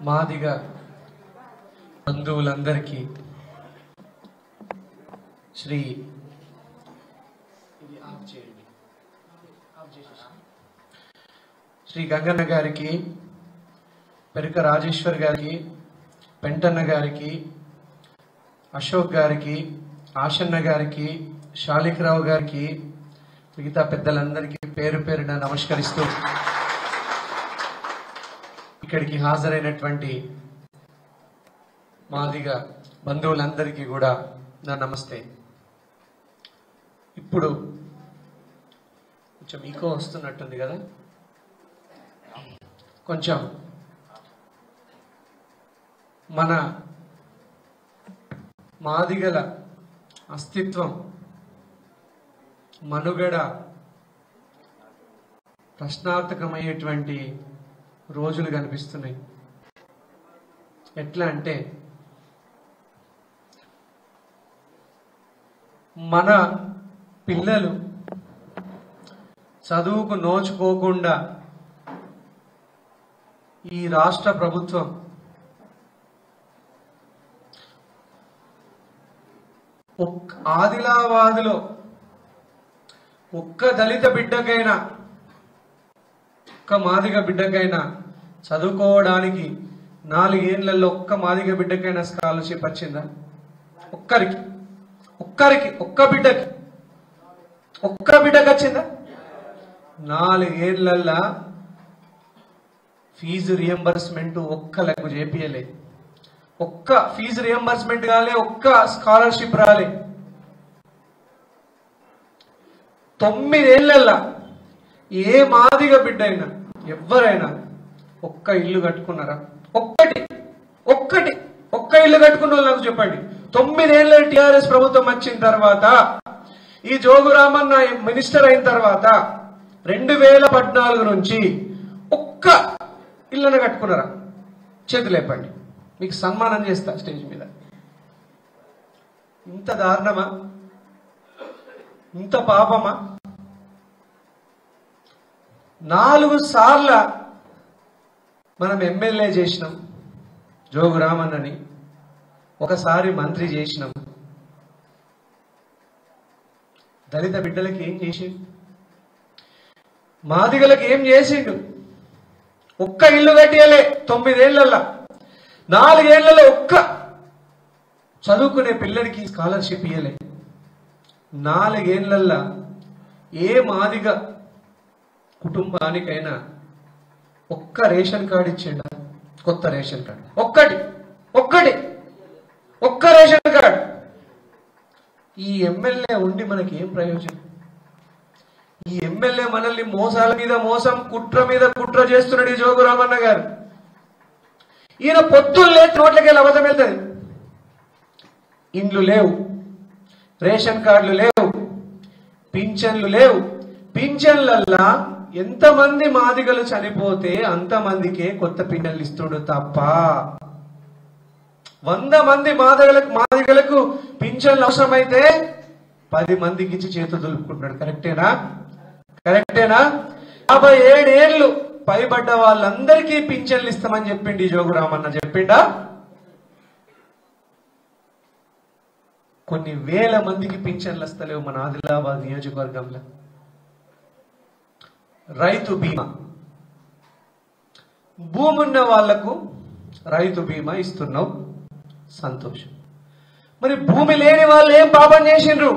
మాదిగ బంధువులందరికీ శ్రీ గంగన్న గారికి, పెరుక రాజేశ్వర్ గారికి, పెంటన్న గారికి, అశోక్ గారికి, ఆశన్న గారికి, శాలిక్రావు గారికి, మిగతా పెద్దలందరికీ పేరు పేరున నమస్కరిస్తూ ఇక్కడికి హాజరైనటువంటి మాదిగ బంధువులందరికీ కూడా నా నమస్తే. ఇప్పుడు కొంచెం ఈకో వస్తున్నట్టుంది కదా, కొంచెం మన మాదిగల అస్తిత్వం, మనుగడ ప్రశ్నార్థకమయ్యేటువంటి రోజులు కనిపిస్తున్నాయి. ఎట్లా అంటే మన పిల్లలు చదువుకు నోచుకోకుండా ఈ రాష్ట్ర ప్రభుత్వం ఆదిలాబాద్లో ఒక్క దళిత బిడ్డకైనా, ఒక్క మాదిగ బిడ్డకైనా చదువుకోవడానికి 4 ఏళ్లలో ఒక్క మాదిగ బిడ్డకైనా స్కాలర్షిప్ వచ్చిందా? ఒక్క బిడ్డకి వచ్చిందా? 4 ఏళ్లలో ఫీజు రియంబర్స్మెంట్ ఒక్కలకు చేపియలే, ఒక్క ఫీజు రియంబర్స్మెంట్ కాలే, ఒక్క స్కాలర్షిప్ రాలే. 9 ఏళ్లలో ఏ మాదిగ బిడ్డ అయినా, ఎవరైనా ఒక్క ఇల్లు కట్టుకున్నారా? ఒక్క ఇల్లు కట్టుకున్న వాళ్ళు నాకు చెప్పండి. 9 ఏళ్ళ టిఆర్ఎస్ ప్రభుత్వం వచ్చిన తర్వాత, ఈ జోగురామన్న మినిస్టర్ అయిన తర్వాత 2014 నుంచి ఒక్క ఇళ్ళను కట్టుకున్నారా? చేతులు లేపండి, మీకు సన్మానం చేస్తా స్టేజ్ మీద. ఇంత దారుణమా? ఇంత పాపమా? 4 సార్లు మనం ఎమ్మెల్యే చేసినాం జోగురామన్నని, ఒకసారి మంత్రి చేసినాం. దళిత బిడ్డలకి ఏం చేసిండు? మాదిగలకు ఏం చేసిండు? ఒక్క ఇల్లు కట్టియలే 9 ఏళ్లలో. 4 ఏళ్లలో ఒక్క చదువుకునే పిల్లడికి స్కాలర్షిప్ ఇయ్యలే. 4 ఏళ్లలో ఏ మాదిగ కుటుంబానికైనా ఒక్క రేషన్ కార్డు ఇచ్చిండా? కొత్త రేషన్ కార్డు ఒక్క రేషన్ కార్డు. ఈ ఎమ్మెల్యే ఉండి మనకి ఏం ప్రయోజనం? ఈ ఎమ్మెల్యే మనల్ని మోసాల మీద మోసం, కుట్ర మీద కుట్ర చేస్తున్నాడు ఈ జోగురామన్న గారు. ఈయన పొత్తులు లేదు, నోట్లకెళ్ళి అబద్ధం వెళ్తుంది. ఇండ్లు లేవు, రేషన్ కార్డులు లేవు, పింఛన్లు లేవు. పింఛన్లల్లా ఎంతమంది మాదిగలు చనిపోతే అంతమందికే కొత్త పింఛన్లు ఇస్తుడు తప్ప 100 మంది మాదిగలకు పింఛన్లు అవసరమైతే 10 మందికి ఇచ్చి చేతులు దులుపుకుంటున్నాడు. కరెక్టేనా? 57 ఏళ్లు పైబడ్డ వాళ్ళందరికీ పింఛన్లు ఇస్తామని చెప్పిండి జోగురామన్న. చెప్పిండా? కొన్ని వేల మందికి పింఛన్లు వస్తలేవు మన ఆదిలాబాద్ నియోజకవర్గంలో. రైతు బీమా, భూమి ఉన్న వాళ్లకు రైతు బీమా ఇస్తున్నావు, సంతోషం. మరి భూమి లేని వాళ్ళు ఏం పాపం చేసిండ్రు?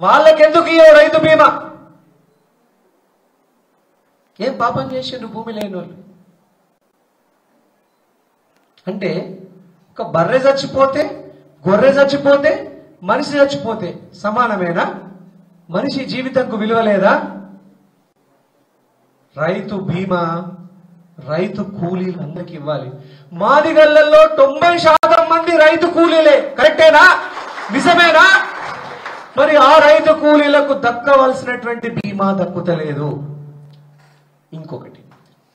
వాళ్ళకెందుకు ఇయ్యవు రైతు బీమా? ఏం పాపం చేసిండ్రు భూమి లేని వాళ్ళు? అంటే ఒక బర్రె చచ్చిపోతే, గొర్రె చచ్చిపోతే, మనిషి చచ్చిపోతే సమానమేనా? మనిషి జీవితంకు విలువ లేదా? రైతు బీమా, రైతు కూలీలు అందరికి ఇవ్వాలి. మాదిగళ్లలో 90% మంది రైతు కూలీలే. కరెక్టేనా? నిజమేనా? మరి ఆ రైతు కూలీలకు దక్కవలసినటువంటి బీమా దక్కుతలేదు. ఇంకొకటి,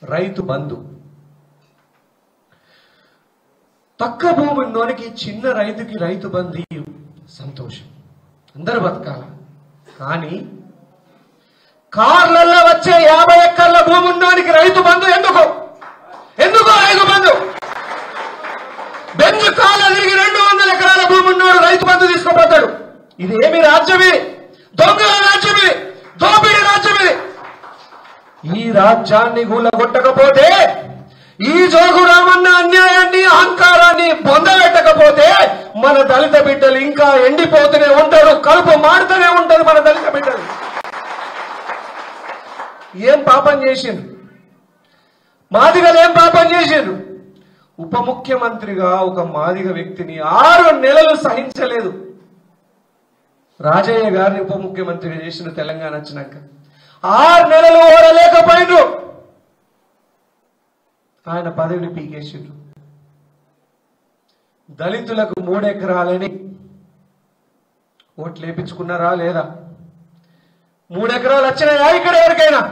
రైతు బంధు. పక్క భూమి ఉన్నోనికి, చిన్న రైతుకి రైతు బంధు సంతోషం, అందరు బతకాల. కానీ కార్లలో వచ్చే 50 ఎకరాల భూమి ఉన్నోనికి రైతు బంధు ఎందుకు రైతు బంధు? బెంచ్ కాల తిరిగి 200 ఎకరాల భూమి ఉన్నాడు రైతు బంధు తీసుకుపోతాడు. ఇది ఏమి రాజ్యమే? దొంగల రాజ్యమే, దోపిడీ రాజ్యమే. ఈ రాజ్యాన్ని కూలగొట్టకపోతే, ఈ జోగు రామన్న అన్యాయాన్ని అహంకారాన్ని పొందబెట్టకపోతే మన దళిత బిడ్డలు ఇంకా ఎండిపోతూనే ఉంటారు, కలుపు మాడుతూనే ఉంటారు మన దళిత బిడ్డలు. ఏం పాపం చేసిండ్రు మాదిగలు? ఏం పాపం చేసిండ్రు? ఉప ముఖ్యమంత్రిగా ఒక మాదిగ వ్యక్తిని 6 నెలలు సహించలేదు. రాజయ్య గారిని ఉప ముఖ్యమంత్రిగా చేసిన తెలంగాణ వచ్చినాక 6 నెలలు ఓడలేకపోయిండ్రు. ఆయన పదవిని పీకేసిండ్రు. దళితులకు 3 ఎకరాలని ఓట్లు వేయించుకున్నారా లేదా? 3 ఎకరాలు వచ్చినాయా ఇక్కడ ఎవరికైనా?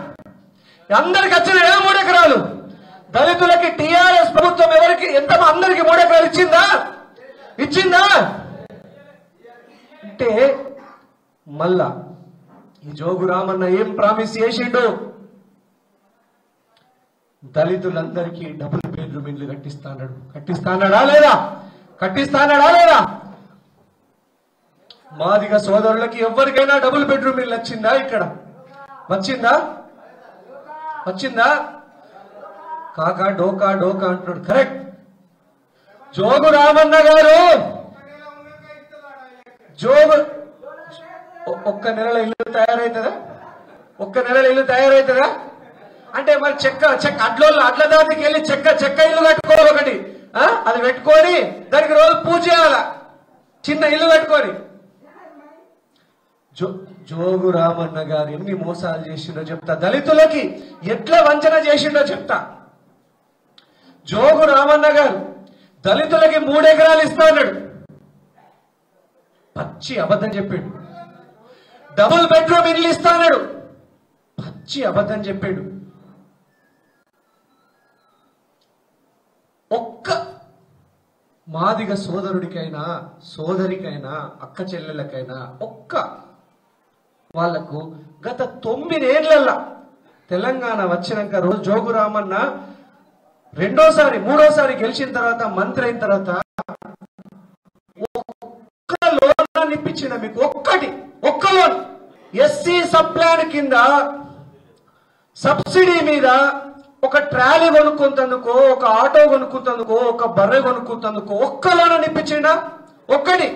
అందరికి వచ్చినాయా 3 ఎకరాలు? దళితులకి టీఆర్ఎస్ ప్రభుత్వం ఎవరికి అందరికి 3 ఎకరాలు ఇచ్చిందా? అంటే మళ్ళా ఈ జోగు రామన్న ఏం ప్రామిస్ చేసిండు? దళితులందరికీ డబుల్ బెడ్రూమ్ ఇల్లు కట్టిస్తానడా లేదా? మాదిగ సోదరులకి ఎవరికైనా డబుల్ బెడ్రూమ్ ఇల్లు వచ్చిందా? ఇక్కడ వచ్చిందా? కాకా డోకా అంటున్నాడు. కరెక్ట్. జోగు రామన్న గారు ఒక్క నెలలో ఇల్లు తయారైతుందా? అంటే మరి చెక్క అడ్ల దాటికి వెళ్ళి చెక్క ఇల్లు కట్టుకోవాలి ఒకటి, అది పెట్టుకొని దానికి రోజు పూజ చేయాల, చిన్న ఇల్లు కట్టుకొని. జోగు రామన్న గారు ఎన్ని మోసాలు చేసిండో చెప్తా, దళితులకి ఎట్లా వంచన చేసిండో చెప్తా. జోగు రామన్న గారు దళితులకి 3 ఎకరాలు ఇస్తా అన్నాడు, పచ్చి అబద్ధం చెప్పాడు. డబుల్ బెడ్రూమ్ ఇల్లు ఇస్తా అన్నాడు, పచ్చి అబద్ధం చెప్పాడు. ఒక్క మాదిగ సోదరుడికైనా సోదరికైనా అక్క చెల్లెళ్ళకైనా ఒక్క వాళ్లకు గత 9 ఏళ్లల్లా తెలంగాణ వచ్చినాక రోజు జోగు రామన్న 3వ సారి గెలిచిన తర్వాత మంత్రి అయిన తర్వాత ఒక్క లోన్ ఇప్పించిన మీకు? ఒక్క లోన్ ఎస్సీ సబ్ ప్లాన్ కింద సబ్సిడీ మీద ఒక ట్రాలీ కొనుక్కుంటందుకో, ఒక ఆటో కొనుక్కుంటందుకో, ఒక బర్రె కొనుక్కుంటందుకో ఒక్క లోన్ ఇప్పించిండా? ఒక్కటి.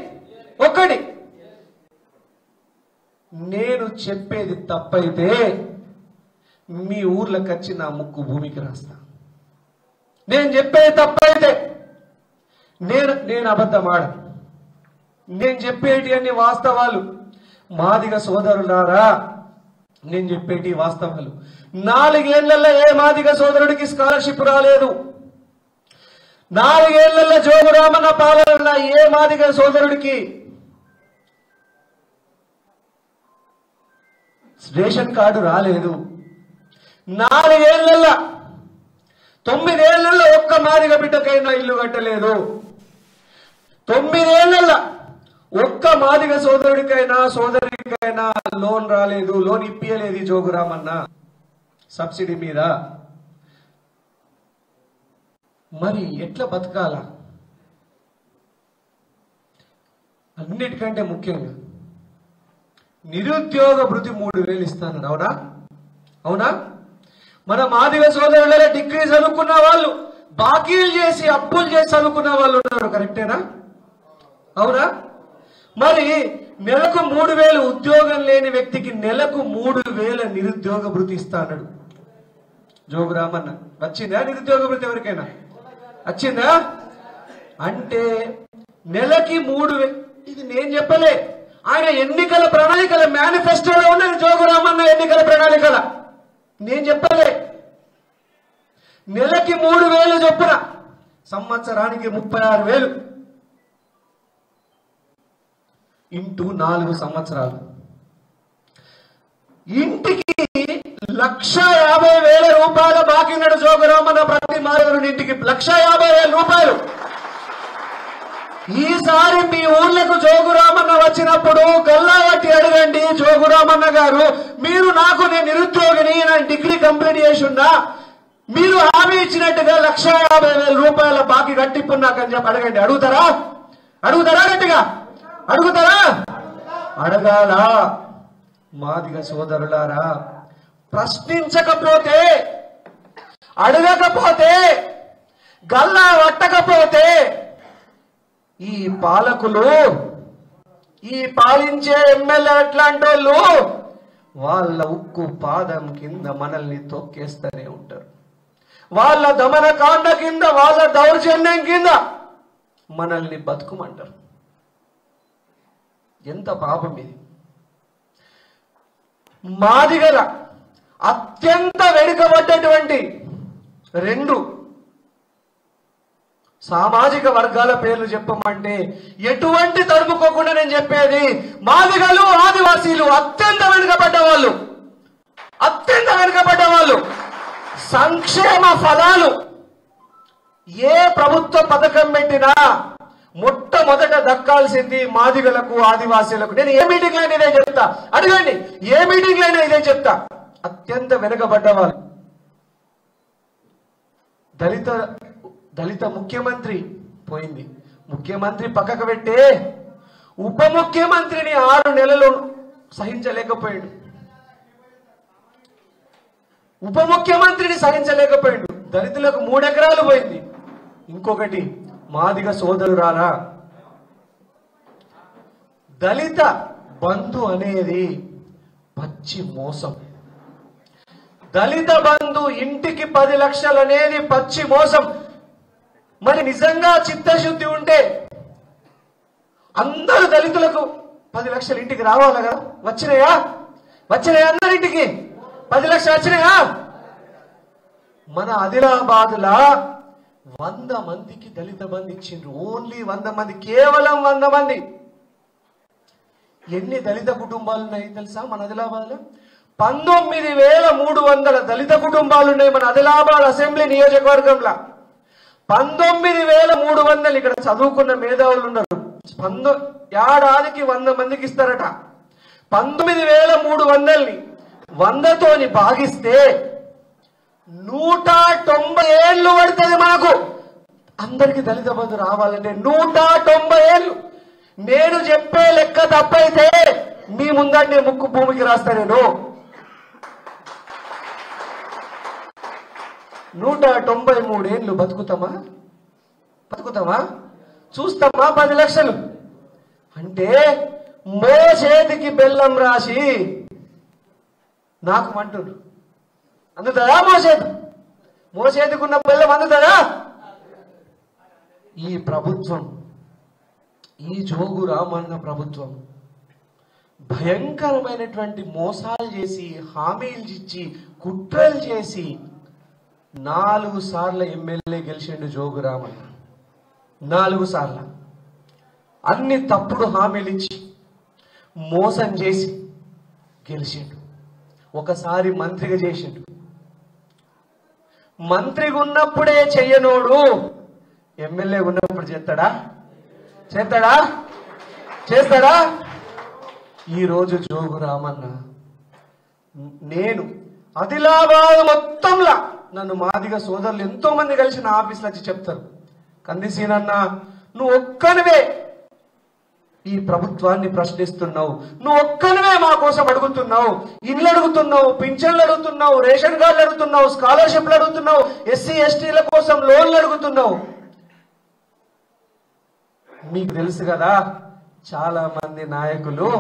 నేను చెప్పేది తప్పైతే మీ ఊర్లోకి వచ్చి నా ముక్కు భూమికి రాస్తా. నేను చెప్పేది తప్పైతే నేను అబద్ధం ఆడ. నేను చెప్పేటి అన్ని వాస్తవాలు. మాదిగ సోదరులారా, నేను చెప్పేటి వాస్తవాలు. 4 ఏళ్లలో ఏ మాదిగ సోదరుడికి స్కాలర్షిప్ రాలేదు. 4 ఏళ్లలో జోగు రామన్న పాలనలో ఏ మాదిగ సోదరుడికి రేషన్ కార్డు రాలేదు. 4 ఏళ్లలో 9 ఏళ్లలో ఒక్క మాదిగ బిడ్డకైనా ఇల్లు కట్టలేదు. 9 ఏళ్లలో ఒక్క మాదిగ సోదరుడికైనా సోదరికైనా లోన్ రాలేదు, లోన్ ఇప్పియలేదు జోగు రామన్న సబ్సిడీ మీద. మరి ఎట్లా బతకాల? అన్నిటికంటే ముఖ్యంగా నిరుద్యోగ భృతి 3000 ఇస్తాను. అవునా? మన మాదిగ సోదరుల డిగ్రీ చదువుకున్న వాళ్ళు, బాకీలు చేసి అప్పులు చేసి చదువుకున్న వాళ్ళు ఉన్నారు. కరెక్టేనా? అవునా? మరి నెలకు 3000 ఉద్యోగం లేని వ్యక్తికి నెలకు 3000 నిరుద్యోగ భృతి ఇస్తాడు జోగు రామన్న. వచ్చిందా నిరుద్యోగ భృతి? ఎవరికైనా వచ్చిందా? అంటే నెలకి 3000. ఇది నేను చెప్పలే, ఆయన ఎన్నికల ప్రణాళికల మేనిఫెస్టోలో ఉన్నది. జోగు రామన్న ఎన్నికల ప్రణాళికల నేను చెప్పలే. నెలకి 3000 చొప్పున, సంవత్సరానికి 36,000 ఇంటూ 4 సంవత్సరాలు. ఇంటికి 1,50,000 రూపాయల బాకీ ఉన్నాడు జోగు రామన్న. ప్రతి మాదిగ ఇంటికి 1,50,000 రూపాయలు. ఈసారి మీ ఊళ్ళకు జోగు రామన్న వచ్చినప్పుడు గల్లావట్టి అడగండి, జోగు రామన్న గారు మీరు నాకు నేను నిరుద్యోగిని, నేను డిగ్రీ కంప్లీట్ చేసి ఉన్నా, మీరు హామీ ఇచ్చినట్టుగా 1,50,000 రూపాయల బాకీ కట్టిప్పున్నాకని చెప్పి అడగండి. అడుగుతారా? అడుగుతారా? గట్టిగా అడుగుతారా? అడగాల. మాదిగ సోదరులారా, ప్రశ్నించకపోతే, అడగకపోతే, గల్లా పట్టకపోతే ఈ పాలకులు, ఈ పాలించే ఎమ్మెల్యే ఎట్లాంటి వాళ్ళు వాళ్ళ ఉక్కు పాదం కింద మనల్ని తొక్కేస్తూనే ఉంటారు. వాళ్ళ దమనకాండ కింద, వాళ్ళ దౌర్జన్యం కింద మనల్ని బతుకుమంటారు. ఎంత పాపం ఇది! మాదిగల అత్యంత వెనుకబడ్డటువంటి 2 సామాజిక వర్గాల పేర్లు చెప్పమంటే ఎటువంటి తడుపుకోకుండా నేను చెప్పేది, మాదిగలు, ఆదివాసీలు అత్యంత వెనుకబడ్డ వాళ్ళు, అత్యంత వెనుకబడ్డ వాళ్ళు. సంక్షేమ ఫలాలు ఏ ప్రభుత్వ పథకం పెట్టినా మొట్టమొదట దక్కాల్సింది మాదిగలకు, ఆదివాసీలకు. నేను ఏ మీటింగ్ లో ఇదే చెప్తా, అడగండి. ఏ మీటింగ్ లో ఇదే చెప్తా. అత్యంత వెనుకబడ్డ వాళ్ళు. దళిత ముఖ్యమంత్రి పోయింది. ముఖ్యమంత్రి పక్కకు పెట్టే ఉప ముఖ్యమంత్రిని 6 నెలలు సహించలేకపోయాడు. ఉప ముఖ్యమంత్రిని సహించలేకపోయాడు. దళితులకు 3 ఎకరాలు పోయింది. ఇంకొకటి, మాదిగ సోదరురాలా, దళిత బంధు అనేది పచ్చి మోసం. దళిత బంధు ఇంటికి 10 లక్షలు అనేది పచ్చి మోసం. మరి నిజంగా చిత్తశుద్ధి ఉంటే అందరు దళితులకు 10 లక్షలు ఇంటికి రావాలి కదా? వచ్చినాయా? వచ్చినాయా? అందరింటికి 10 లక్షలు వచ్చినాయా? మన ఆదిలాబాద్ లా 100 మందికి దళిత బంధు ఇచ్చిండ్రు. ఓన్లీ 100 మంది, కేవలం 100 మంది. ఎన్ని దళిత కుటుంబాలు ఉన్నాయి తెలుసా మన ఆదిలాబాద్ లో? 19,300 దళిత కుటుంబాలు ఉన్నాయి మన ఆదిలాబాద్ అసెంబ్లీ నియోజకవర్గంలో. 19,300 ఇక్కడ చదువుకున్న మేధావులు ఉన్నారు. ఏడాదికి 100 మందికి ఇస్తారట. 19,300ని 100తోని భాగిస్తే 190 ఏళ్ళు పడుతుంది మనకు అందరికి దళిత బంధు రావాలంటే. 190 ఏళ్ళు. నేను చెప్పే లెక్క తప్పైతే మీ ముందంటే ముక్కు భూమికి రాస్తా. నేను 193 ఏళ్ళు బతుకుతామా? బతుకుతామా? చూస్తామా? 10 లక్షలు అంటే మోచేతికి బెల్లం రాసి నాకు అంటుడు. అందుతుందా? మోచేతికున్న బెల్లం అందుతుందా? ఈ ప్రభుత్వం, ఈ జోగు రామన్న ప్రభుత్వం భయంకరమైనటువంటి మోసాలు చేసి, హామీలు ఇచ్చి, కుట్రలు చేసి 4 సార్లు ఎమ్మెల్యే గెలిచిండు జోగు రామన్న. 4 సార్లు అన్ని తప్పుడు హామీలు ఇచ్చి మోసం చేసి గెలిచిండు. ఒకసారి మంత్రిగా చేసిండు. మంత్రిగా ఉన్నప్పుడే చెయ్యనోడు ఎమ్మెల్యే ఉన్నప్పుడు చేస్తాడా? చేస్తాడా? చేస్తాడా? ఈరోజు జోగు రామన్న, నేను ఆదిలాబాద్ మొత్తంలా నన్ను మాదిగ సోదరులు ఎంతో మంది కలిసి నా ఆఫీస్లో వచ్చి చెప్తారు, కందిసీనన్న నువ్వు ఒక్కనివే ఈ ప్రభుత్వాన్ని ప్రశ్నిస్తున్నావు, నువ్వు ఒక్కనివే మా కోసం అడుగుతున్నావు, ఇళ్ళు అడుగుతున్నావు, పింఛన్లు అడుగుతున్నావు, రేషన్ కార్డులు అడుగుతున్నావు, స్కాలర్షిప్లు అడుగుతున్నావు, ఎస్సీ ఎస్టీల కోసం లోన్లు అడుగుతున్నావు. మీకు తెలుసు కదా, చాలా మంది నాయకులు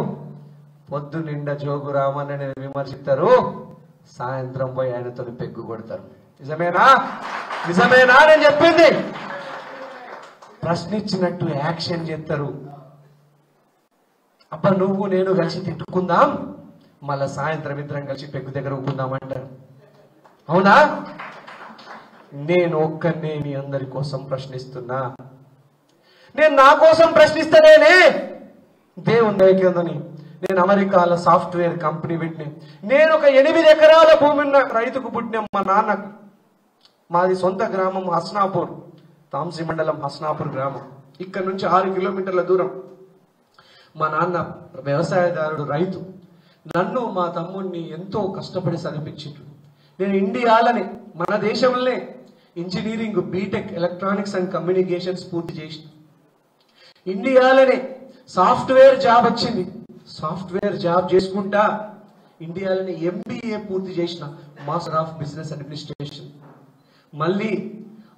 పొద్దు నిండా జోగు రామన్నని విమర్శిస్తారు, సాయంత్రం పోయి ఆయనతో పెగ్గు కొడతారు. నిజమేనా? నిజమేనా నేను చెప్పింది? ప్రశ్నించినట్టు యాక్షన్ చేస్తారు. అబ్బా నువ్వు నేను కలిసి తిట్టుకుందాం, మళ్ళా సాయంత్రం ఇద్దరం కలిసి పెగ్గు దగ్గర ఊపుకుందాం అంటారు. అవునా? నేను ఒక్కనే మీ అందరి కోసం ప్రశ్నిస్తున్నా. నేను నా కోసం ప్రశ్నిస్తేనే దేవుని దయకేందని నేను అమెరికాలో సాఫ్ట్వేర్ కంపెనీ పెట్టిన. నేను ఒక 8 ఎకరాల భూమి ఉన్న రైతుకు పుట్టిన మా నాన్న. మాది సొంత గ్రామం హస్నాపూర్, తాంసీ మండలం హస్నాపూర్ గ్రామం. ఇక్కడ నుంచి 6 కిలోమీటర్ల దూరం. మా నాన్న వ్యవసాయదారుడు, రైతు. నన్ను మా తమ్ముడిని ఎంతో కష్టపడి చదివించిండ్రు. నేను ఇండియాలోనే మన దేశంలోనే engineering BTech electronics and communications పూర్తి చేసిన. ఇండియాలోనే సాఫ్ట్వేర్ జాబ్ వచ్చింది. సాఫ్ట్వేర్ జాబ్ చేసుకుంటా ఇండియాలోనే MBA పూర్తి చేసిన, మాస్టర్ ఆఫ్ బిజినెస్ అడ్మినిస్ట్రేషన్. మళ్ళీ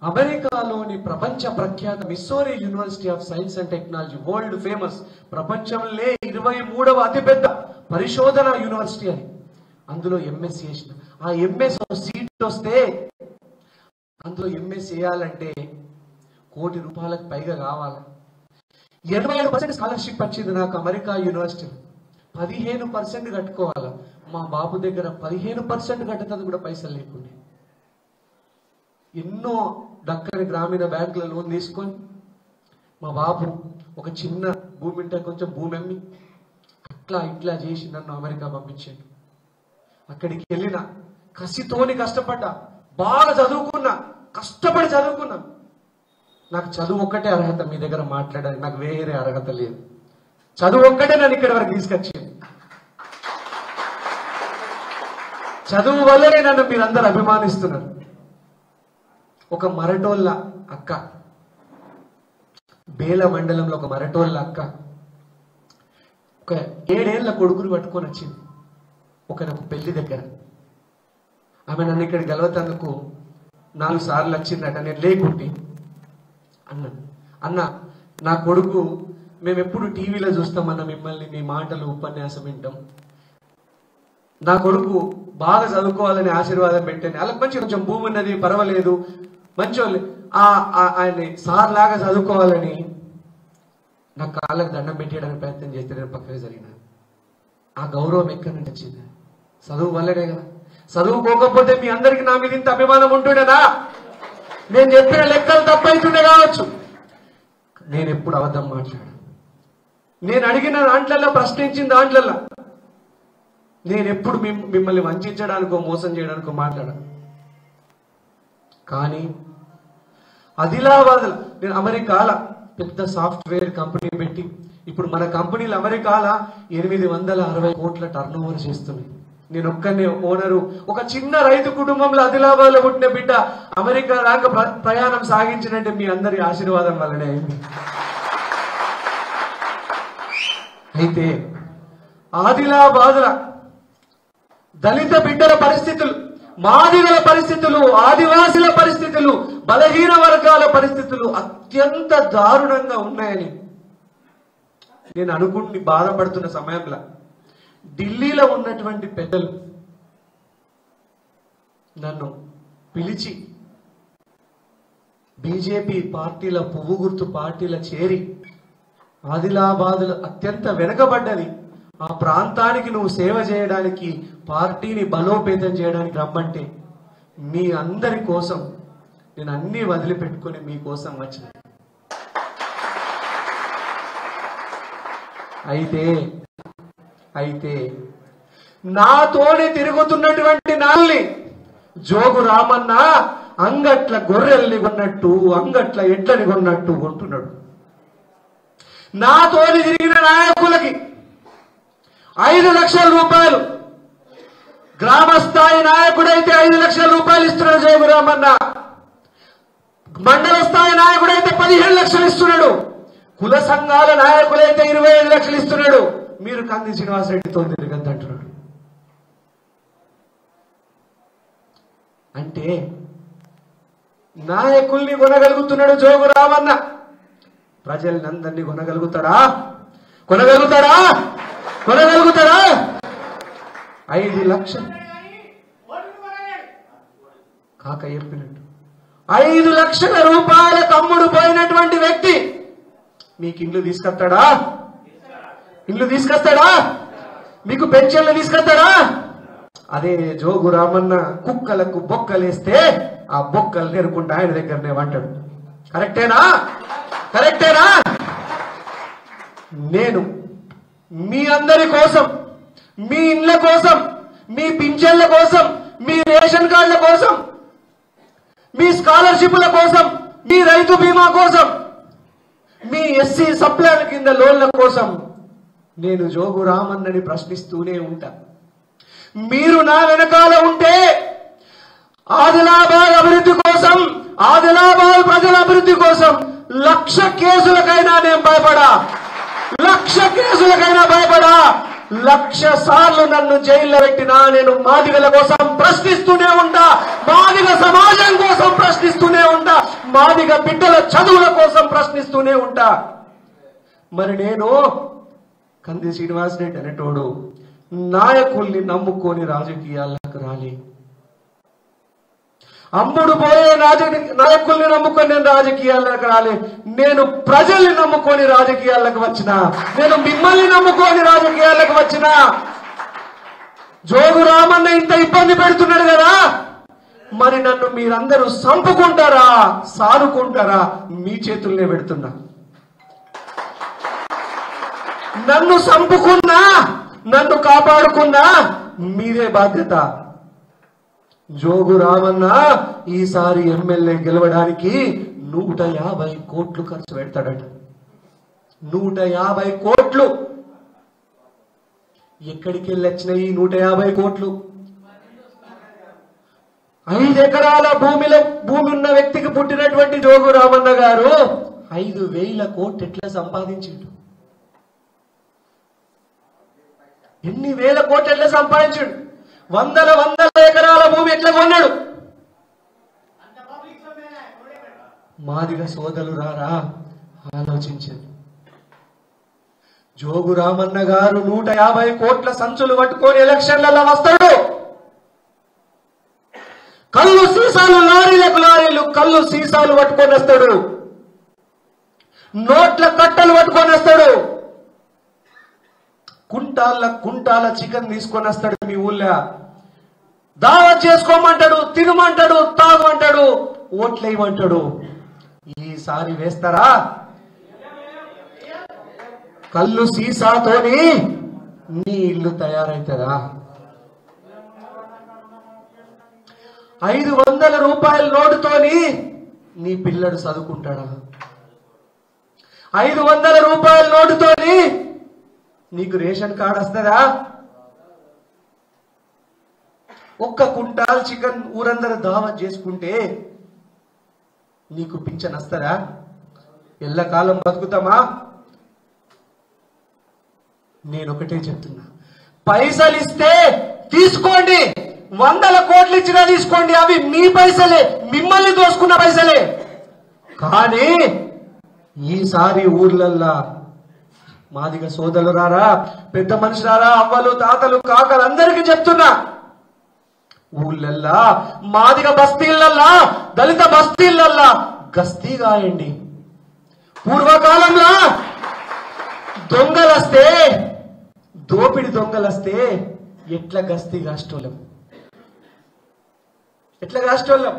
అమెరికాలోని ప్రపంచ ప్రఖ్యాత Missouri university of science and technology, world famous, ప్రపంచంలో 23వ అతిపెద్ద పరిశోధన యూనివర్సిటీ అని, అందులో MS చేసిన. ఆ MS సీట్ వస్తే అందులో MS చేయాలంటే ₹1 కోటి పైగా కావాలి. 87% స్కాలర్షిప్ వచ్చింది నాకు అమెరికా యూనివర్సిటీలో. 15% కట్టుకోవాలా. మా బాబు దగ్గర 15% కట్టేది కూడా పైసలు లేకుండా ఎన్నో దక్కని గ్రామీణ బ్యాంకుల లోన్ తీసుకొని మా బాబు ఒక చిన్న భూమి ఉంటే కొంచెం భూమి అమ్మి అట్లా ఇట్లా చేసి నన్ను అమెరికా పంపించాడు. అక్కడికి వెళ్ళిన కసితోని కష్టపడ్డా, బాగా చదువుకున్నా, కష్టపడి చదువుకున్నా. నాకు చదువు ఒక్కటే అర్హత, మీ దగ్గర మాట్లాడాలి, నాకు వేరే అర్హత లేదు. చదువు ఒక్కటే నన్ను ఇక్కడి వరకు తీసుకొచ్చింది. చదువు వల్లనే నన్ను మీరందరూ అభిమానిస్తున్నారు. ఒక మరటోళ్ళ అక్క, బేల మండలంలో ఒక మరటోళ్ళ అక్క ఒక 7 ఏళ్ల కొడుకుని పట్టుకొని వచ్చింది ఒక పెళ్లి దగ్గర. ఆమె నన్ను ఇక్కడ గెలవతందుకు 4 సార్లు వచ్చిందట. నేను లేకుంటే అన్న నా కొడుకు, మేము ఎప్పుడు టీవీలో చూస్తామన్న మిమ్మల్ని, మీ మాటలు ఉపన్యాసం వింటాం, నా కొడుకు బాగా చదువుకోవాలని ఆశీర్వాదం పెట్టండి, వాళ్ళకి మంచి కొంచెం భూమి ఉన్నది పర్వాలేదు, మంచోళ్ళు, ఆయన్ని సార్ లాగా చదువుకోవాలని నా కాళ్ళకు దండం పెట్టేయడానికి ప్రయత్నం చేస్తే నేను పక్కనే జరిగిన. ఆ గౌరవం ఎక్కడి నుంచి వచ్చింది? చదువు వల్లనే కదా. చదువుకోకపోతే మీ అందరికి నా మీద ఇంత అభిమానం ఉంటుండేనా? నేను చెప్పిన లెక్కలు తప్పైతుండే కావచ్చు. నేను ఎప్పుడు అబద్ధం మాట్లాడాను. నేను అడిగిన దాంట్లలో, ప్రశ్నించిన దాంట్లలో నేను ఎప్పుడు మిమ్మల్ని వంచడానికో మోసం చేయడానికో మాట్లాడాను. కానీ ఆదిలాబాద్ నేను అమెరికాల పెద్ద సాఫ్ట్వేర్ కంపెనీ పెట్టి ఇప్పుడు మన కంపెనీలు అమెరికాల 860 కోట్ల టర్నోవర్ చేస్తున్నాయి. నేను ఒక్కనే ఓనరు. ఒక చిన్న రైతు కుటుంబంలో ఆదిలాబాద్ లో పుట్టిన బిడ్డ అమెరికా దాకా ప్రయాణం సాగించినంటే మీ అందరి ఆశీర్వాదం వల్లనే అయింది. అయితే ఆదిలాబాద్ల దళిత బిడ్డల పరిస్థితులు, మాదిగల పరిస్థితులు, ఆదివాసుల పరిస్థితులు, బలహీన వర్గాల పరిస్థితులు అత్యంత దారుణంగా ఉన్నాయని నేను అనుకుని బాధపడుతున్న సమయంలో ఢిల్లీలో ఉన్నటువంటి పెద్దలు నన్ను పిలిచి బీజేపీ పార్టీల, పువ్వు గుర్తు పార్టీల చేరి ఆదిలాబాద్లో అత్యంత వెనుకబడ్డది, ఆ ప్రాంతానికి నువ్వు సేవ చేయడానికి, పార్టీని బలోపేతం చేయడానికి రమ్మంటే మీ అందరి కోసం నేను అన్ని వదిలిపెట్టుకొని మీకోసం వచ్చిన. అయితే నాతోనే తిరుగుతున్నటువంటి నాల్ని జోగు రామన్న అంగట్ల గొర్రెల్ని కొన్నట్టు, అంగట్ల ఎడ్లని కొన్నట్టు కొంటున్నాడు. నాతోని తిరిగిన నాయకులకి 5 లక్షల రూపాయలు, గ్రామస్థాయి నాయకుడైతే 5 లక్షల రూపాయలు ఇస్తున్నాడు జోగు రామన్న, మండల స్థాయి నాయకుడైతే 15 లక్షలు ఇస్తున్నాడు, కుల సంఘాల నాయకులైతే 25 లక్షలు ఇస్తున్నాడు. మీరు కంది శ్రీనివాసరెడ్డితో తిరగద్దు అంటున్నాడు. అంటే నాయకుల్ని కొనగలుగుతున్నాడు జోగు రామన్న, ప్రజలందరినీ కొనగలుగుతాడా? 5 లక్షలు కాక చెప్పినట్టు 5 లక్షల రూపాయల కమ్ముడు పోయినటువంటి వ్యక్తి మీకు ఇల్లు తీసుకొస్తాడా? మీకు పెన్షన్లు తీసుకొస్తాడా? అదే జోగు రామన్న కుక్కలకు బొక్కలేస్తే ఆ బొక్కలు నేర్చుకుంటా ఆయన దగ్గరనే వంటాడు. కరెక్టేనా? నేను మీ అందరి కోసం, మీ ఇళ్ల కోసం, మీ పింఛన్ల కోసం, మీ రేషన్ కార్డుల కోసం, మీ స్కాలర్షిప్ల కోసం, మీ రైతు బీమా కోసం, మీ SC సప్లైల కింద లోన్ల కోసం నేను జోగు రామన్నని ప్రశ్నిస్తూనే ఉంటా. మీరు నా వెనకాల ఉంటే ఆదిలాబాద్ ప్రజల అభివృద్ధి కోసం 1,00,000 కేసులకైనా నేను భయపడా, 1,00,000 కేసులకైనా భయపడా. 1,00,000 సార్లు నన్ను జైల్లో పెట్టినా నేను మాదిగల కోసం ప్రశ్నిస్తూనే ఉంటా, మాదిగ సమాజం కోసం ప్రశ్నిస్తూనే ఉంటా, మాదిగ బిడ్డల చదువుల కోసం ప్రశ్నిస్తూనే ఉంటా. మరి నేను కంది శ్రీనివాస్ రెడ్డి అనేటోడు నాయకుల్ని నమ్ముకొని రాజకీయాలకు రాలే, అమ్ముడు పోయే నాయకుల్ని నమ్ముకొని నేను రాజకీయాలకు రాలే. నేను ప్రజల్ని నమ్ముకొని రాజకీయాలకు వచ్చిన, నేను మిమ్మల్ని నమ్ముకొని రాజకీయాలకు వచ్చిన. జోగు రామన్న ఇంత ఇబ్బంది పెడుతున్నాడు కదా, మరి నన్ను మీరందరూ సంపుకుంటారా సారుకుంటారా? మీ చేతుల్నే పెడుతున్నా. నన్ను సంపుకున్నా, నన్ను కాపాడుకున్నా మీదే బాధ్యత. జోగు రామన్న ఈసారి ఎమ్మెల్యే గెలవడానికి 150 కోట్లు ఖర్చు పెడతాడట. 150 కోట్లు. ఎక్కడికి వెళ్ళొచ్చినాయి ఈ 150 కోట్లు? 5 ఎకరాల భూమి ఉన్న వ్యక్తికి పుట్టినటువంటి జోగు రామన్న గారు 5,000 కోట్లు ఎట్లా సంపాదించాడు? ఎన్ని వేల కోట్లు ఎట్లా సంపాదించాడు? వందల ఎకరాల భూమి ఎట్లా కొన్నాడు? మాదిగ సోదరులు రారా ఆలోచించండి. జోగు రామన్న గారు 150 కోట్ల సంచులు పట్టుకొని ఎలక్షన్లలో వస్తాడు. కళ్ళు సీసాలు, లారీలు కళ్ళు సీసాలు పట్టుకొని వస్తాడు. నోట్ల కట్టలు పట్టుకొని వస్తాడు. కుంటాల చికెన్ తీసుకొని వస్తాడు. మీ ఊళ్ళో దావత్ చేసుకోమంటాడు, తినమంటాడు, తాగమంటాడు, ఓట్లేయమంటాడు. ఈసారి వేస్తారా? కళ్ళు సీసాతోని నీ ఇల్లు తయారైతుందా? 500 రూపాయల నోటుతోని నీ పిల్లడు చదువుకుంటాడా? 500 రూపాయల నోటుతోని నీకు రేషన్ కార్డు వస్తుందా? ఒక్క కుంటాల్ చికెన్ ఊరందరూ దావత్ చేసుకుంటే నీకు పింఛన్ వస్తుందా? ఎల్లకాలం బతుకుతామా? నేను ఒకటే చెప్తున్నా, పైసలు ఇస్తే తీసుకోండి, 100 కోట్లు ఇచ్చినా తీసుకోండి, అవి మీ పైసలే, మిమ్మల్ని దోసుకున్న పైసలే. కానీ ఈసారి ఊర్లల్లా మాదిగ సోదరులు రారా, పెద్ద మనుషులారా, అవ్వలు తాతలు కాకలు అందరికీ చెప్తున్నా, ఊళ్ళల్లా మాదిగ బస్తీలల్లా, దళిత బస్తీలల్లా గస్తీ గాయండి. పూర్వకాలంలో దొంగలస్తే, దోపిడి దొంగలస్తే ఎట్లా గస్తీ కాష్టోళ్ళం, ఎట్లా కాష్టోళ్ళం?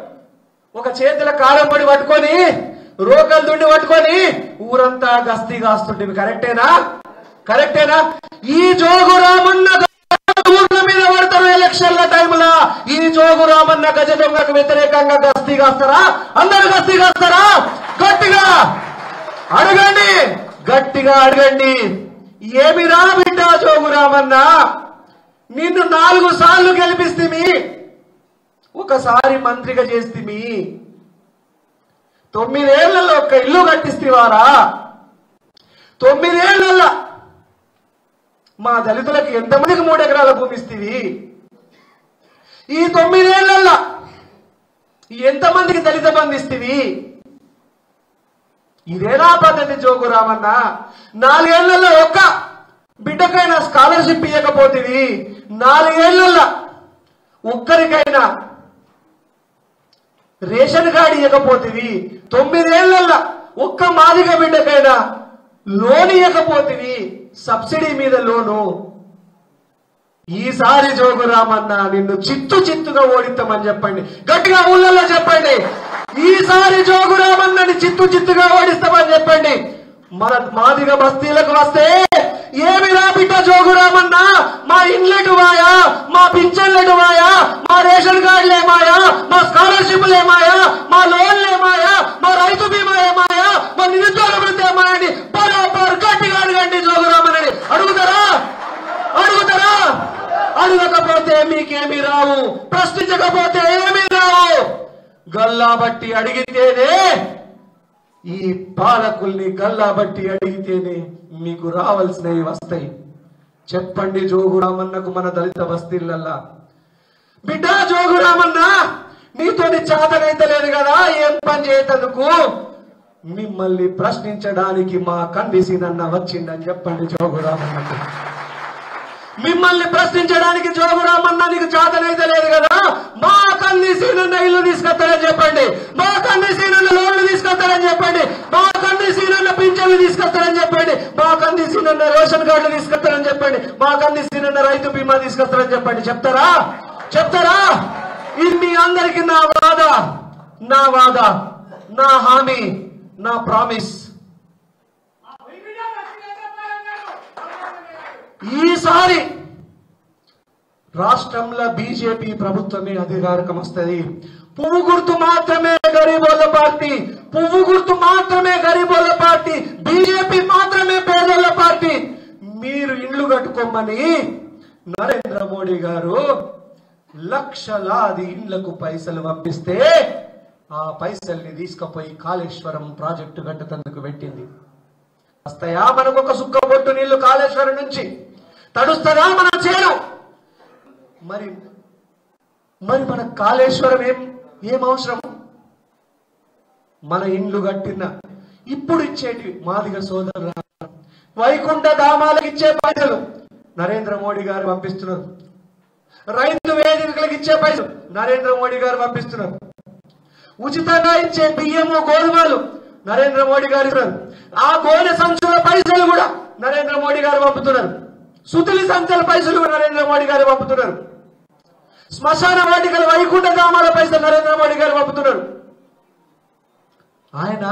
ఒక చేతుల కారం పొడి పట్టుకొని, రోకలు దుండి పట్టుకొని ఊరంతా గస్తీ కాస్తుంటే కరెక్టేనా? కరెక్టేనా? ఈ జోగు రామన్న ఊర్ల మీద పడతారు ఎలక్షన్ల టైంలో. ఈ జోగు రామన్న గజ దొంగకు వ్యతిరేకంగా గస్తీ కాస్తారా? అందరు గస్తీ కాస్తారా? గట్టిగా అడగండి, గట్టిగా అడగండి. ఏమిరా బిడ్డ జోగు రామన్న, నిన్ను 4 సార్లు గెలిపిస్తేమి, ఒకసారి మంత్రిగా చేస్తేమి, 9 ఏళ్లలో ఒక్క ఇల్లు కట్టిస్తేవారా? 9 ఏళ్లలో మా దళితులకు ఎంతమందికి 3 ఎకరాల భూమి ఇస్తేవి? ఈ 9 ఏళ్లలో ఎంతమందికి దళిత బంధు ఇస్తేవి? ఇదేనా పద్ధతి జోగు రామన్న? 4 ఏళ్లలో ఒక్క బిడ్డకైనా స్కాలర్షిప్ ఇవ్వకపోతేవి, 4 ఏళ్లలో ఒక్కరికైనా రేషన్ కార్డు ఇవ్వకపోతేవి, 9 ఏళ్లలో ఒక్క మాదిగ బిడ్డకైనా లోన్ ఇవ్వకపోతేవి, సబ్సిడీ మీద లోను. ఈసారి జోగు రామన్న నిన్ను చిత్తుగా ఓడిస్తామని చెప్పండి, గట్టిగా ఊళ్ళల్లో చెప్పండి. ఈసారి జోగు రామన్నని చిత్తుగా ఓడిస్తామని చెప్పండి. మన మాదిగ బస్తీలకు వస్తే ఏమి రా బిడ్డ జోగు రామన్న, మా ఇండ్లెటు వాయా, మా పింఛన్లెటు వాయా, మా రేషన్ కార్డులు ఏమాయా, మా స్కాలర్షిప్లు ఏమాయా, మా లోన్లు ఏమాయా, మా రైతు బీమా ఏమాయా, మా నిరుద్యోగ వృత్తి ఏమాయని బరాబర్ గట్టిగా అడగండి జోగు రామన్నని. అడుగుతారా? అడుగుతారా? అడగకపోతే మీకేమీ రావు, ప్రశ్నించకపోతే ఏమీ రావు. గల్లాబట్టి అడిగితేనే, ఈ పాలకుల్ని గల్లాబట్టి అడిగితేనే మీకు రావాల్సినవి వస్తాయి. చెప్పండి జోగు రామన్నకు మన దళిత బస్తీలల్లా, బిడ్డ జోగు రామన్న నీతోని చాతనైతే లేదు కదా ఏం పని చేయటందుకు, మిమ్మల్ని ప్రశ్నించడానికి మా కందిసీనన్న వచ్చిందని చెప్పండి జోగు రామన్నకు. మిమ్మల్ని ప్రశ్నించడానికి జోగు రామన్న నీకు చాతనైతే లేదు కదా, మా కందిసీనన్న ఇల్లు తీసుకొస్తారని చెప్పండి, మా కందిసీనన్న లోన్లు తీసుకొస్తారని చెప్పండి, మా కందిసీనన్న పింఛన్లు తీసుకొస్తారని చెప్పండి, మా కందిసీనన్న రేషన్ కార్డులు తీసుకొస్తారని చెప్పండి, మా కందిసీనన్న రైతు బీమా తీసుకొస్తారని చెప్పండి. చెప్తారా? చెప్తారా? ఇది మీ అందరికి నా వాద, నా హామీ, నా ప్రామిస్. ఈసారి రాష్ట్రంలో బీజేపీ ప్రభుత్వమే అధికారం వస్తుంది. పువ్వు గుర్తు మాత్రమే గరీబోళ్ళ పార్టీ, పువ్వు గుర్తు మాత్రమే గరీబోళ్ళ పార్టీ, బీజేపీ మాత్రమే పేదోళ్ళ పార్టీ. మీరు ఇండ్లు కట్టుకోమని నరేంద్ర మోడీ గారు లక్షలాది ఇండ్లకు పైసలు పంపిస్తే ఆ పైసల్ని తీసుకుపోయి కాళేశ్వరం ప్రాజెక్టు కట్టుతందుకు పెట్టింది. వస్తాయా మనకు ఒక సుక్క బొట్టు నీళ్లు కాళేశ్వరం నుంచి? తడుస్తుందా మన చేను? మరి మన కాళేశ్వరం ఏం అవసరం? మన ఇండ్లు కట్టిన ఇప్పుడు ఇచ్చేటి మాదిగ సోదరుల వైకుంఠ ధామాలకు ఇచ్చే పైసలు నరేంద్ర మోడీ గారు పంపిస్తున్నారు. రైతు వేదికలకు ఇచ్చే పైసలు నరేంద్ర మోడీ గారు పంపిస్తున్నారు. ఉచితంగా ఇచ్చే బియ్యము గోధుమలు నరేంద్ర మోడీ గారు ఇస్తున్నారు. ఆ గోనె సంచుల పైసలు కూడా నరేంద్ర మోడీ గారు పంపుతున్నారు. సుతిలి సంచుల పైసలు నరేంద్ర మోడీ గారు పంపుతున్నారు. శ్మశాన వాటికల వైకుంఠ ధామాల పైసలు నరేంద్ర మోడీ గారు పంపుతున్నారు. ఆయన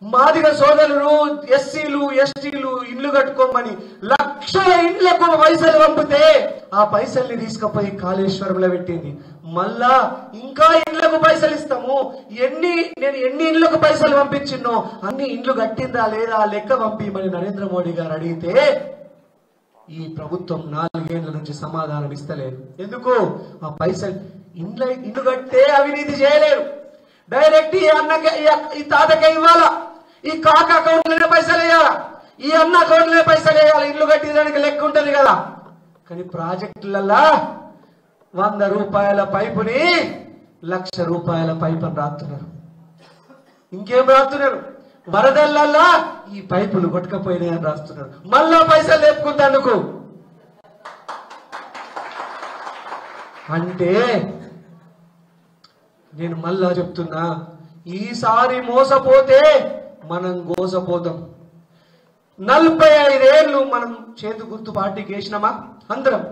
మాదిగ సోదరులు ఎస్సీలు ఎస్టీలు ఇండ్లు కట్టుకోమని లక్షల ఇండ్లకు పైసలు పంపితే ఆ పైసల్ని తీసుకుపోయి కాళేశ్వరంలో పెట్టింది. మళ్ళా ఇంకా ఇండ్లకు పైసలు ఇస్తాము, నేను ఎన్ని ఇండ్లకు పైసలు పంపించినో అన్ని ఇండ్లు కట్టిందా లేదా లెక్క పంపిమని నరేంద్ర మోడీ గారు అడిగితే ఈ ప్రభుత్వం 4 ఏళ్ల నుంచి సమాధానం ఇస్తలేదు. ఎందుకు? ఆ పైసలు ఇండ్లు కట్టే అవినీతి చేయలేరు. డైరెక్ట్ ఈ తాతకే ఇవ్వాలా, ఈ కాక అకౌంట్లోనే పైసలు వేయాలా, ఈ అన్న అకౌంట్లోనే పైసలు వేయాలి. ఇల్లు కట్టేదానికి లెక్క ఉంటుంది కదా. కానీ ప్రాజెక్టులల్లా 100 రూపాయల పైపుని 1,00,000 రూపాయల పైపుని రాస్తున్నారు. ఇంకేం రాస్తున్నారు? వరదలల్లా ఈ పైపులు కొట్టుకపోయినాయని రాస్తున్నారు. మళ్ళా పైసలు లేపుకుంటానుకు అంటే నేను మళ్ళా చెప్తున్నా, ఈసారి మోసపోతే మనం గోసపోతాం. 45 ఏళ్ళు మనం చేతు గుర్తు పార్టీకి వేసినామా? అందరం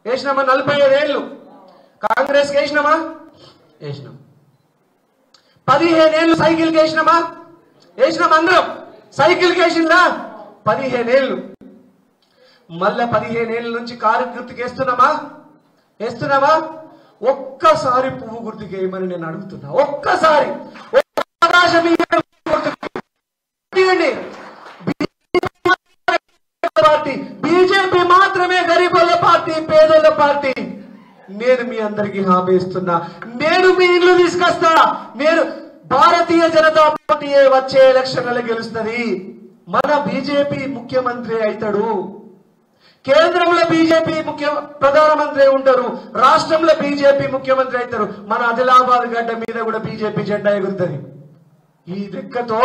వేసినామా? 45 ఏళ్ళు కాంగ్రెస్కి వేసినామా? వేసినాం. 15 ఏళ్ళు సైకిల్కి వేసినామా? వేసినాం. అందరం సైకిల్కి వేసిందా? 15 ఏళ్ళు. మళ్ళా 15 ఏళ్ళ నుంచి కారు గుర్తుకి వేస్తున్నామా? ఒక్కసారి పువ్వు గుర్తుకి వేయమని నేను అడుగుతున్నా. ఒక్కసారి అవకాశం పార్టీ బీజేపీ మాత్రమే గరీబుల పార్టీ, పేదల పార్టీ. నేను మీ అందరికీ హామీ ఇస్తున్నా, నేను మీ ఇల్లు తీసుకొస్తా. నేను భారతీయ జనతా పార్టీ వచ్చే ఎలక్షన్లలో గెలుస్తుంది. మన బీజేపీ ముఖ్యమంత్రి అవుతాడు. కేంద్రంలో బీజేపీ ప్రధానమంత్రి ఉంటారు, రాష్ట్రంలో బీజేపీ ముఖ్యమంత్రి అవుతారు. మన ఆదిలాబాద్ గడ్డ మీద కూడా బీజేపీ జెండా ఎగురుతుంది. ఈ లెక్కతో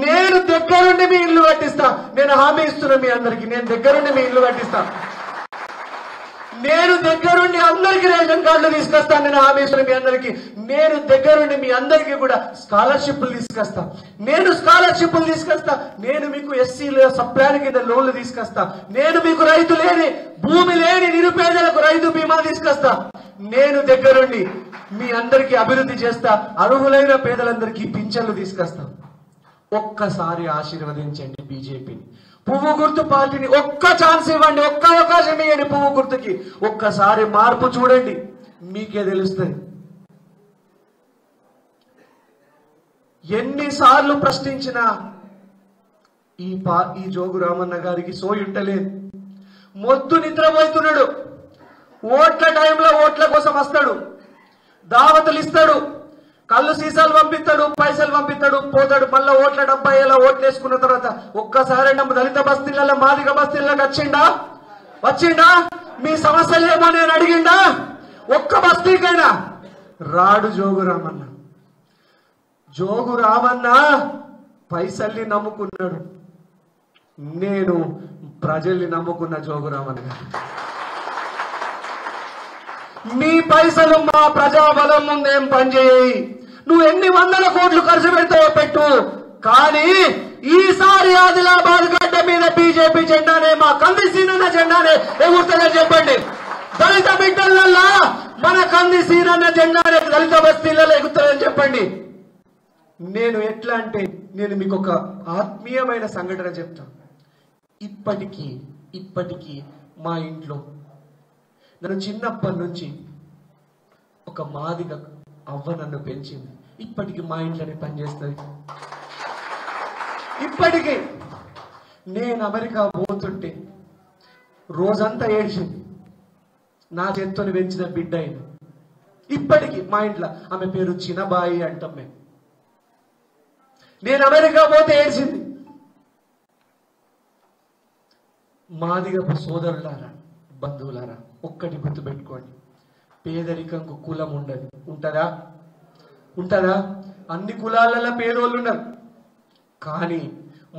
నేను దగ్గరుండి మీ ఇల్లు కట్టిస్తా. నేను హామీ ఇస్తున్నా మీ అందరికీ, నేను దగ్గరుండి మీ ఇల్లు కట్టిస్తా. నేను దగ్గరుండి అందరికీ రేషన్ కార్డులు తీసుకొస్తాను. నేను హామీ ఇస్తున్నా మీ అందరికీ. నేను దగ్గరుండి మీ అందరికీ కూడా స్కాలర్షిప్లు తీసుకొస్తా. నేను మీకు ఎస్సీల సప్లాన్ కింద లోన్లు తీసుకొస్తా. నేను మీకు రైతు లేని భూమి లేని నిరుపేదలకు రైతు బీమా తీసుకొస్తా. నేను దగ్గరుండి మీ అందరికీ అభివృద్ధి చేస్తా. అర్హులైన పేదలందరికీ పింఛన్లు తీసుకొస్తా. ఒక్కసారి ఆశీర్వదించండి బీజేపీని, పువ్వు గుర్తు పార్టీని. ఒక్క ఛాన్స్ ఇవ్వండి, ఒక్క అవకాశం ఇవ్వండి పువ్వు గుర్తుకి. ఒక్కసారి మార్పు చూడండి, మీకే తెలుస్తుంది. ఎన్నిసార్లు ప్రశ్నించినా ఈ జోగు రామన్న గారికి సోయుంటలేదు. మొద్దు నిద్రపోతున్నాడు. ఓట్ల టైంలో ఓట్ల కోసం వస్తాడు. దావతులు ఇస్తాడు, కళ్ళు సీసాలు పంపిస్తాడు, పైసలు పంపిస్తాడు, పోతాడు. మళ్ళా ఓట్ల డబ్బా ఇలా ఓట్లేసుకున్న తర్వాత ఒక్కసారి దళిత బస్తీలలో మాదిగ బస్తీలకు వచ్చిండా మీ సమస్యలు ఏమో నేను అడిగిండా? ఒక్క బస్తీకైనా రాడు జోగు రామన్న. జోగు రామన్న పైసల్ని నమ్ముకున్నాడు, నేను ప్రజల్ని నమ్ముకున్న జోగు రామన్న. మీ పైసలు మా ప్రజాబలం ముందేం పనిచేయి, నువ్వు ఎన్ని వందల కోట్లు ఖర్చు పెడతావో పెట్టు, కానీ ఈసారి ఆదిలాబాద్ గడ్డ మీద బీజేపీ జెండానే, మా కంది సీనన్న జెండానే ఎగురుతుందని చెప్పండి. దళిత బిడ్డలల్లా మన కంది సీనన్న జెండానే దళిత బస్తీలలో ఎగురుతుందని చెప్పండి. నేను ఎట్లా అంటే, నేను మీకు ఒక ఆత్మీయమైన సంఘటన చెప్తాను. ఇప్పటికీ మా ఇంట్లో నన్ను చిన్నప్పటి నుంచి ఒక మాదిగ అవ్వ నన్ను పెంచింది. ఇప్పటికి మా ఇంట్లోనే పనిచేస్తుంది. ఇప్పటికీ నేను అమెరికా పోతుంటే రోజంతా ఏడ్చింది, నా చేత్తోని పెంచిన బిడ్డ అయింది. ఇప్పటికీ మా ఇంట్లో ఆమె పేరు చిన్నబాయి అంటాం మేము. నేను అమెరికా పోతే ఏడ్చింది. మాదిగపు సోదరులారా, బంధువులారా, ఒక్కటి గుర్తుపెట్టుకోండి, పేదరికంకు కులం ఉండదు. ఉంటదా? అన్ని కులాలలో పేదోళ్ళు ఉన్నారు, కానీ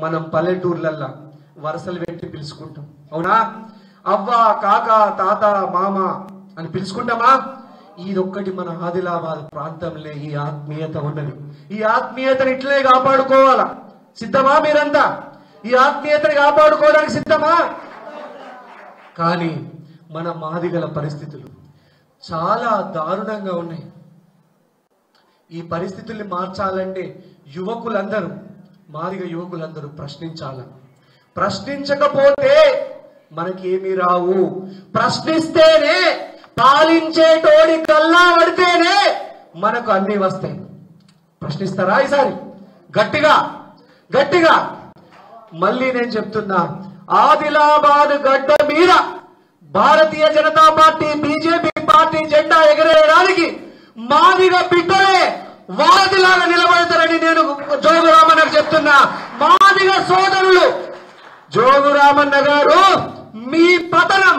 మనం పల్లెటూర్లల్లా వరుసలు పెట్టి పిలుచుకుంటాం. అవునా? అవ్వ, కాక, తాత, మామ అని పిలుచుకుంటామా? ఇదొక్కటి మన ఆదిలాబాద్ ప్రాంతంలో ఈ ఆత్మీయత ఉన్నది. ఈ ఆత్మీయతను ఇట్లే కాపాడుకోవాలా. సిద్ధమా మీరంతా? ఈ ఆత్మీయతని కాపాడుకోవడానికి సిద్ధమా? కానీ మన మాదిగల పరిస్థితులు చాలా దారుణంగా ఉన్నాయి. ఈ పరిస్థితుల్ని మార్చాలంటే యువకులందరూ, మాదిగ యువకులందరూ ప్రశ్నించకపోతే మనకేమీ రావు. ప్రశ్నిస్తేనే, పాలించేటోడి కల్లా పడితేనే మనకు అన్ని వస్తాయి. ప్రశ్నిస్తారా ఈసారి? గట్టిగా మళ్ళీ నేను చెప్తున్నా, ఆదిలాబాద్ గడ్డ మీద Bharatiya Janata party, BJP party జెండా ఎగరేయడానికి మాదిగ బిడ్డలే వాదిలాగా నిలబడతారని నేను జోగు రామన్నకు చెప్తున్నా. మాదిగ సోదరులు, జోగు రామన్న గారు, మీ పతనం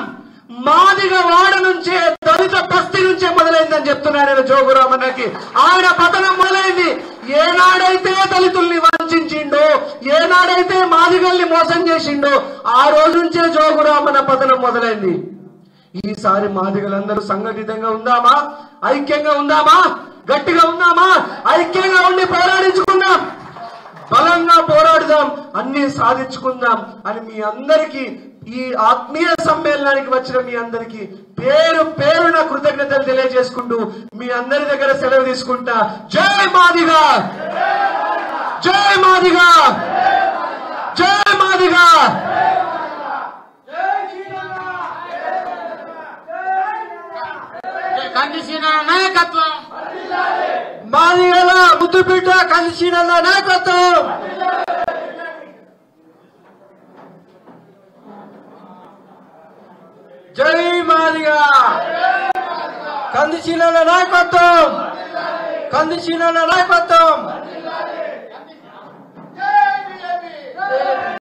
మాదిగ వాడ నుంచే, దళిత బస్తీ నుంచే మొదలైందని చెప్తున్నా నేను జోగు రామన్నకి. ఆయన పతనం మొదలైంది ఏనాడైతే దళితుల్ని వంచిండో, ఏనాడైతే మాదిగల్ని మోసం చేసిండో, ఆ రోజు నుంచే జోగు రామన్న పతనం మొదలైంది. ఈసారి మాదిగలందరూ సంఘటితంగా ఉందామా? ఐక్యంగా ఉందామా? గట్టిగా ఉందామా? ఐక్యంగా ఉండి పోరాడించుకుందాం, బలంగా పోరాడుదాం, అన్ని సాధించుకుందాం అని మీ అందరికీ, ఈ ఆత్మీయ సమ్మేళనానికి వచ్చిన మీ అందరికీ పేరున కృతజ్ఞతలు తెలియజేసుకుంటూ మీ అందరి దగ్గర సెలవు తీసుకుంటా. జై మాదిగా, జై మాదిగా, జై మాదిగా. కందిసీనన్న నాయకత్వం, మాదిగల ముద్దుబిడ్డ కందిసీనన్న నాయకత్వం. జై మాదిగా, కందిసీనన్న నాయకత్వం, కందిసీనన్న నాయకత్వం.